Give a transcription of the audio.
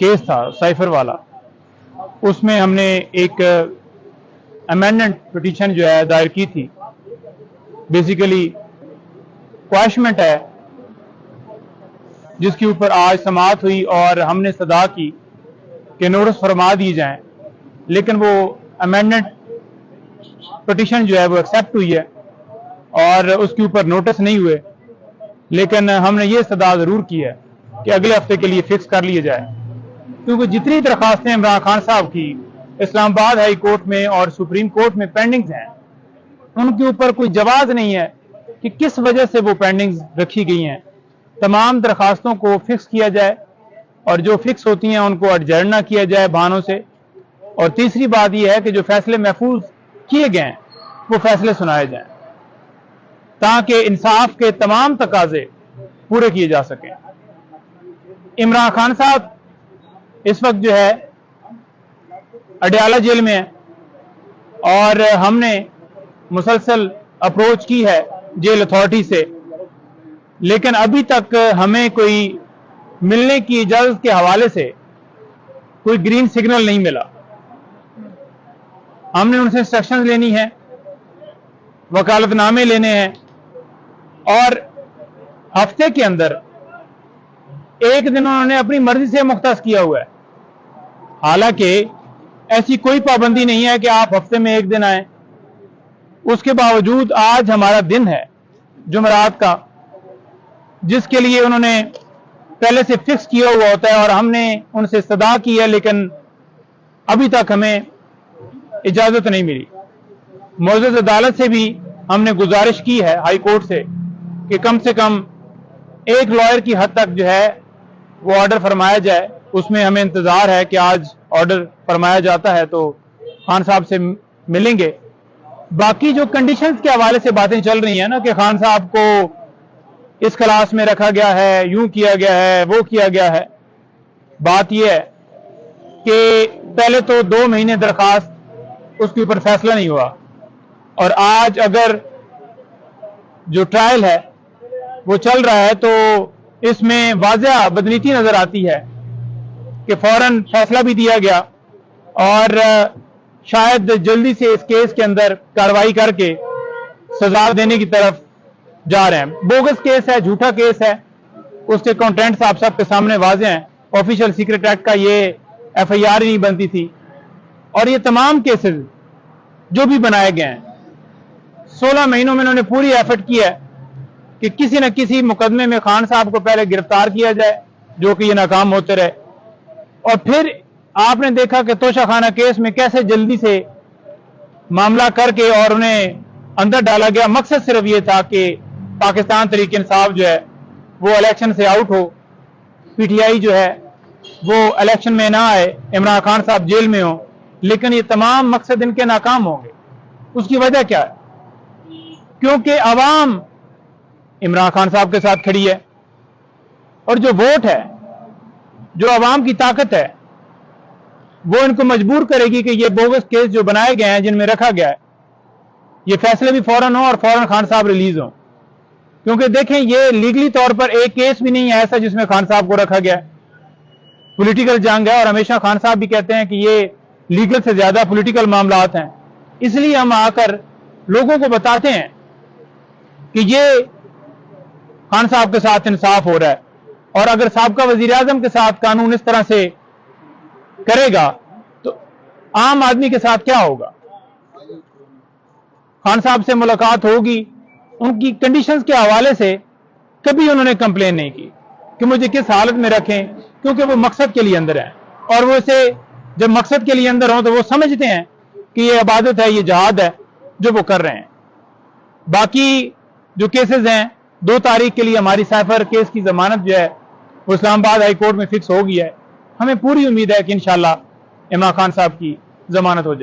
Case था cipher वाला, उसमें हमने एक अमेंडमेंट पिटीशन जो है दायर की थी। बेसिकली क्वाशमेंट है जिसके ऊपर आज समाअत हुई और हमने सदा की कि नोटिस फरमा दी जाए, लेकिन वो अमेंडमेंट पिटीशन जो है वो एक्सेप्ट हुई है और उसके ऊपर नोटिस नहीं हुए। लेकिन हमने ये सदा जरूर की है कि अगले हफ्ते के लिए फिक्स कर लिया जाए, क्योंकि जितनी दरखास्तें इमरान खान साहब की इस्लामाबाद हाई कोर्ट में और सुप्रीम कोर्ट में पेंडिंग्स हैं, उनके ऊपर कोई जवाब नहीं है कि किस वजह से वो पेंडिंग्स रखी गई हैं। तमाम दरखास्तों को फिक्स किया जाए और जो फिक्स होती हैं उनको एडजर्न ना किया जाए बहानों से। और तीसरी बात यह है कि जो फैसले महफूज किए गए हैं वो फैसले सुनाए जाएं ताकि इंसाफ के तमाम तकाजे पूरे किए जा सकें। इमरान खान साहब इस वक्त जो है अडयाला जेल में है और हमने मुसलसल अप्रोच की है जेल अथॉरिटी से, लेकिन अभी तक हमें कोई मिलने की इजाजत के हवाले से कोई ग्रीन सिग्नल नहीं मिला। हमने उनसे इंस्ट्रक्शंस लेनी है, वकालतनामे लेने हैं और हफ्ते के अंदर एक दिन उन्होंने अपनी मर्जी से मुख्तस किया हुआ है। हालांकि ऐसी कोई पाबंदी नहीं है कि आप हफ्ते में एक दिन आए। उसके बावजूद आज हमारा दिन है जुमेरात का, जिसके लिए उन्होंने पहले से फिक्स किया हुआ होता है और हमने उनसे इस्तदा की है, लेकिन अभी तक हमें इजाजत नहीं मिली। मुअज़्ज़ज़ अदालत से भी हमने गुजारिश की है हाई कोर्ट से कि कम से कम एक लॉयर की हद तक जो है वो ऑर्डर फरमाया जाए। उसमें हमें इंतजार है कि आज ऑर्डर फरमाया जाता है तो खान साहब से मिलेंगे। बाकी जो कंडीशंस के हवाले से बातें चल रही हैं ना कि खान साहब को इस क्लास में रखा गया है, यूं किया गया है, वो किया गया है, बात यह है कि पहले तो 2 महीने दरखास्त उसके ऊपर फैसला नहीं हुआ और आज अगर जो ट्रायल है वो चल रहा है तो इसमें वाज़ेह बदनीति नजर आती है कि फौरन फैसला भी दिया गया और शायद जल्दी से इस केस के अंदर कार्रवाई करके सजा देने की तरफ जा रहे हैं। बोगस केस है, झूठा केस है, उसके कंटेंट्स आप सबके सामने वाज़ेह हैं। ऑफिशियल सीक्रेट एक्ट का ये FIR ही नहीं बनती थी और ये तमाम केसेस जो भी बनाए गए हैं 16 महीनों में उन्होंने पूरी एफर्ट की है कि किसी न किसी मुकदमे में खान साहब को पहले गिरफ्तार किया जाए, जो कि ये नाकाम होते रहे। और फिर आपने देखा कि तोशाखाना केस में कैसे जल्दी से मामला करके और उन्हें अंदर डाला गया। मकसद सिर्फ ये था कि पाकिस्तान तहरीक इंसाफ जो है वो इलेक्शन से आउट हो, PTI जो है वो इलेक्शन में ना आए, इमरान खान साहब जेल में हो। लेकिन ये तमाम मकसद इनके नाकाम होंगे। उसकी वजह क्या है? क्योंकि अवाम इमरान खान साहब के साथ खड़ी है और जो वोट है, जो अवाम की ताकत है, वो इनको मजबूर करेगी कि ये बोगस केस जो बनाए गए हैं, जिनमें रखा गया है, ये फैसले भी फौरन हो और फौरन खान साहब रिलीज हो। क्योंकि देखें, ये लीगली तौर पर एक केस भी नहीं है ऐसा जिसमें खान साहब को रखा गया है। पॉलिटिकल जंग है और हमेशा खान साहब भी कहते हैं कि ये लीगल से ज्यादा पॉलिटिकल मामलात हैं। इसलिए हम आकर लोगों को बताते हैं कि ये खान साहब के साथ इंसाफ हो रहा है और अगर साबका वजीर आजम के साथ कानून इस तरह से करेगा तो आम आदमी के साथ क्या होगा? खान साहब से मुलाकात होगी, उनकी कंडीशंस के हवाले से कभी उन्होंने कंप्लेन नहीं की कि मुझे किस हालत में रखें, क्योंकि वो मकसद के लिए अंदर है और वो इसे जब मकसद के लिए अंदर हो तो वो समझते हैं कि ये इबादत है, ये जहाद है जो वो कर रहे हैं। बाकी जो केसेस हैं, 2 तारीख के लिए हमारी साइफर केस की जमानत जो है वो इस्लामाबाद हाई कोर्ट में फिक्स हो गई है। हमें पूरी उम्मीद है कि इंशाल्लाह इमरान खान साहब की जमानत हो जाएगी।